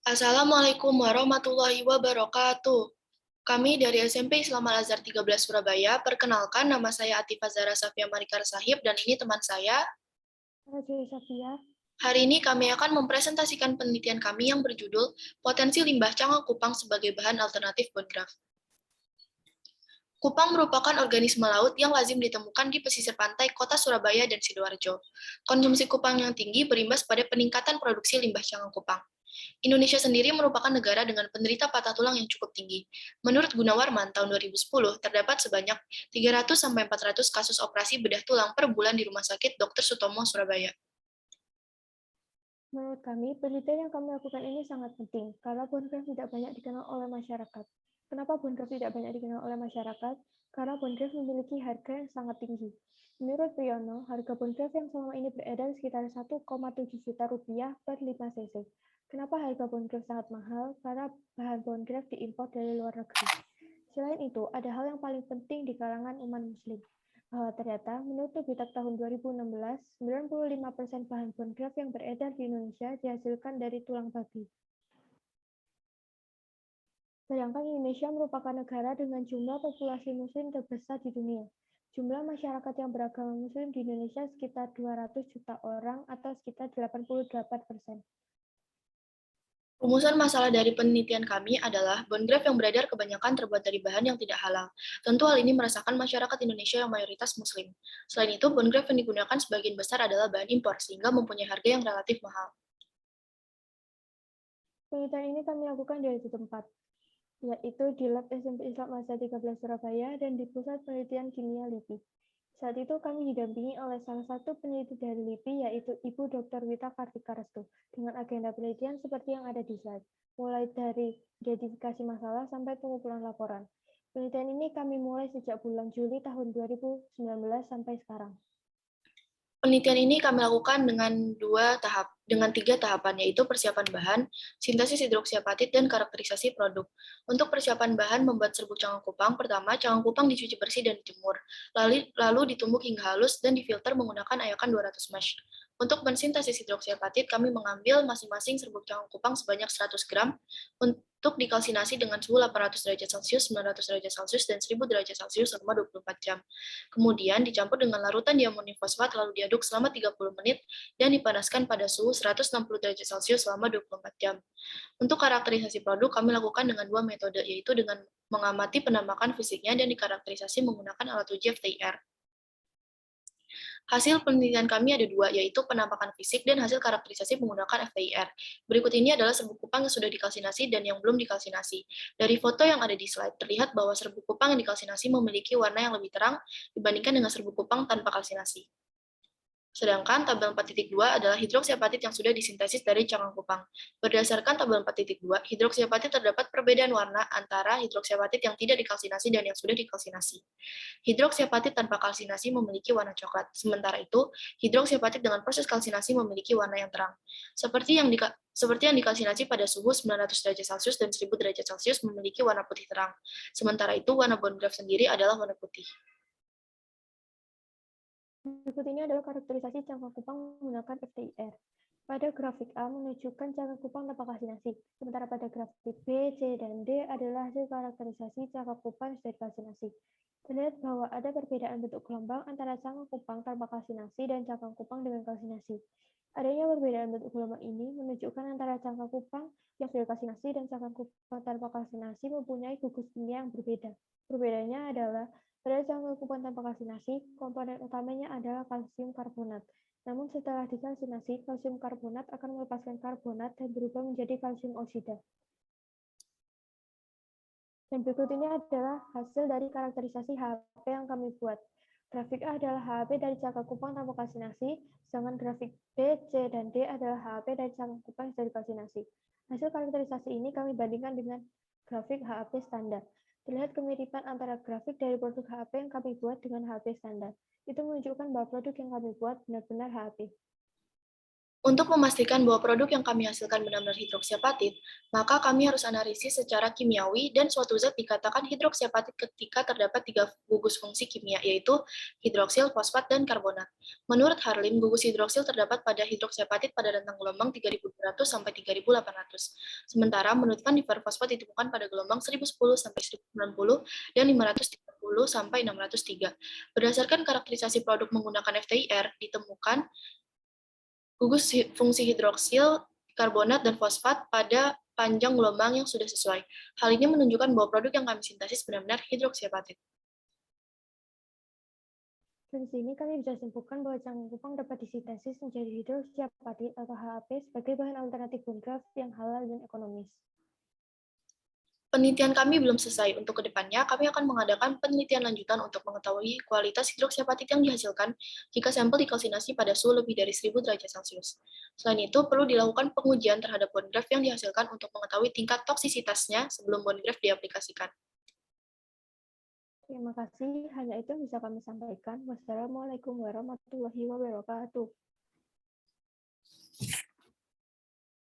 Assalamualaikum warahmatullahi wabarakatuh. Kami dari SMP Islam Al-Azhar 13 Surabaya. Perkenalkan, nama saya Atifah Zahra Safia Marikar Sahib dan ini teman saya. Raja Safia. Hari ini kami akan mempresentasikan penelitian kami yang berjudul Potensi Limbah Cangkang Kupang sebagai Bahan Alternatif Bondgraf. Kupang merupakan organisme laut yang lazim ditemukan di pesisir pantai kota Surabaya dan Sidoarjo. Konsumsi kupang yang tinggi berimbas pada peningkatan produksi limbah cangkang kupang. Indonesia sendiri merupakan negara dengan penderita patah tulang yang cukup tinggi. Menurut Gunawarman tahun 2010, terdapat sebanyak 300-400 kasus operasi bedah tulang per bulan di Rumah Sakit Dr. Sutomo, Surabaya. Menurut kami, penelitian yang kami lakukan ini sangat penting karena Bondgraf tidak banyak dikenal oleh masyarakat. Kenapa Bondgraf tidak banyak dikenal oleh masyarakat? Karena Bondgraf memiliki harga yang sangat tinggi. Menurut Priyono, harga Bondgraf yang selama ini beredar sekitar 1,7 juta rupiah per 5 cc. Kenapa harga Bondgraf sangat mahal? Karena bahan Bondgraf diimpor dari luar negeri. Selain itu, ada hal yang paling penting di kalangan umat muslim. Ternyata, menurut Habitat tahun 2016, 95% bahan Bondgraf yang beredar di Indonesia dihasilkan dari tulang babi. Sedangkan Indonesia merupakan negara dengan jumlah populasi muslim terbesar di dunia. Jumlah masyarakat yang beragama muslim di Indonesia sekitar 200 juta orang atau sekitar 88%. Rumusan masalah dari penelitian kami adalah Bondgraf yang beredar kebanyakan terbuat dari bahan yang tidak halal. Tentu hal ini merasakan masyarakat Indonesia yang mayoritas muslim. Selain itu, Bondgraf yang digunakan sebagian besar adalah bahan impor, sehingga mempunyai harga yang relatif mahal. Penelitian ini kami lakukan di tempat, yaitu di Lab SMP Islam Al-Azhar 13 Surabaya dan di Pusat Penelitian Kimia LIPI. Saat itu kami didampingi oleh salah satu peneliti dari LIPI, yaitu Ibu Dr. Wita Kartika Restu, dengan agenda penelitian seperti yang ada di slide, mulai dari identifikasi masalah sampai pengumpulan laporan. Penelitian ini kami mulai sejak bulan Juli tahun 2019 sampai sekarang. Penelitian ini kami lakukan dengan tiga tahapan, yaitu persiapan bahan, sintesis hidroksiapatit, dan karakterisasi produk. Untuk persiapan bahan membuat serbuk cangkang kupang, pertama cangkang kupang dicuci bersih dan dijemur, lalu ditumbuk hingga halus dan difilter menggunakan ayakan 200 mesh. Untuk mensintesis hidroksiapatit, kami mengambil masing-masing serbuk cangkang kupang sebanyak 100 gram untuk dikalsinasi dengan suhu 800 derajat Celcius, 900 derajat Celcius, dan 1000 derajat Celcius selama 24 jam. Kemudian dicampur dengan larutan diamonium fosfat lalu diaduk selama 30 menit dan dipanaskan pada suhu 160 derajat Celcius selama 24 jam. Untuk karakterisasi produk, kami lakukan dengan dua metode, yaitu dengan mengamati penampakan fisiknya dan dikarakterisasi menggunakan alat uji FTIR. Hasil penelitian kami ada dua, yaitu penampakan fisik dan hasil karakterisasi menggunakan FTIR. Berikut ini adalah serbuk kupang yang sudah dikalsinasi dan yang belum dikalsinasi. Dari foto yang ada di slide, terlihat bahwa serbuk kupang yang dikalsinasi memiliki warna yang lebih terang dibandingkan dengan serbuk kupang tanpa kalsinasi. Sedangkan tabel 4.2 adalah hidroksiapatit yang sudah disintesis dari cangkang kupang. Berdasarkan tabel 4.2, hidroksiapatit terdapat perbedaan warna antara hidroksiapatit yang tidak dikalsinasi dan yang sudah dikalsinasi. Hidroksiapatit tanpa kalsinasi memiliki warna coklat, sementara itu hidroksiapatit dengan proses kalsinasi memiliki warna yang terang. Seperti yang dikalsinasi pada suhu 900 derajat Celcius dan 1000 derajat Celcius memiliki warna putih terang. Sementara itu warna Bondgraf sendiri adalah warna putih. Berikut ini adalah karakterisasi cangkang kupang menggunakan FTIR. Pada grafik A menunjukkan cangkang kupang tanpa kalsinasi, sementara pada grafik B, C, dan D adalah hasil karakterisasi cangkang kupang dari kalsinasi. Terlihat bahwa ada perbedaan bentuk gelombang antara cangkang kupang tanpa kalsinasi dan cangkang kupang dengan kalsinasi. Adanya perbedaan bentuk gelombang ini menunjukkan antara cangkang kupang yang sudah kalsinasi dan cangkang kupang tanpa kalsinasi mempunyai gugus kimia yang berbeda. Perbedaannya adalah pada cangkang kupang tanpa kalsinasi, komponen utamanya adalah kalsium karbonat. Namun setelah dikalsinasi, kalsium karbonat akan melepaskan karbonat dan berubah menjadi kalsium oksida. Dan berikut ini adalah hasil dari karakterisasi HAP yang kami buat. Grafik A adalah HAP dari cangkang kupang tanpa kalsinasi, sedangkan grafik B, C, dan D adalah HAP dari cangkang kupang dari kalsinasi. Hasil karakterisasi ini kami bandingkan dengan grafik HAP standar. Terlihat kemiripan antara grafik dari produk HAP yang kami buat dengan HAP standar. Itu menunjukkan bahwa produk yang kami buat benar-benar HAP. Untuk memastikan bahwa produk yang kami hasilkan benar-benar hidroksiapatit, maka kami harus analisis secara kimiawi dan suatu zat dikatakan hidroksiapatit ketika terdapat 3 gugus fungsi kimia, yaitu hidroksil, fosfat, dan karbonat. Menurut Harlim, gugus hidroksil terdapat pada hidroksiapatit pada rentang gelombang 3200 sampai 3800. Sementara menurut Van Fosfat ditemukan pada gelombang 1010 sampai 1090 dan 530 sampai 603. Berdasarkan karakterisasi produk menggunakan FTIR, ditemukan gugus fungsi hidroksil, karbonat, dan fosfat pada panjang gelombang yang sudah sesuai. Hal ini menunjukkan bahwa produk yang kami sintesis benar-benar hidroksiapatit. Dari sini kami bisa simpulkan bahwa cangkang kupang dapat disintesis menjadi hidroksiapatit atau HAP sebagai bahan alternatif bongraf yang halal dan ekonomis. Penelitian kami belum selesai. Untuk kedepannya, kami akan mengadakan penelitian lanjutan untuk mengetahui kualitas hidroksiapatit yang dihasilkan jika sampel dikalsinasi pada suhu lebih dari 1000 derajat Celcius. Selain itu, perlu dilakukan pengujian terhadap bond graft yang dihasilkan untuk mengetahui tingkat toksisitasnya sebelum bond graft diaplikasikan. Terima kasih, hanya itu yang bisa kami sampaikan. Wassalamualaikum warahmatullahi wabarakatuh.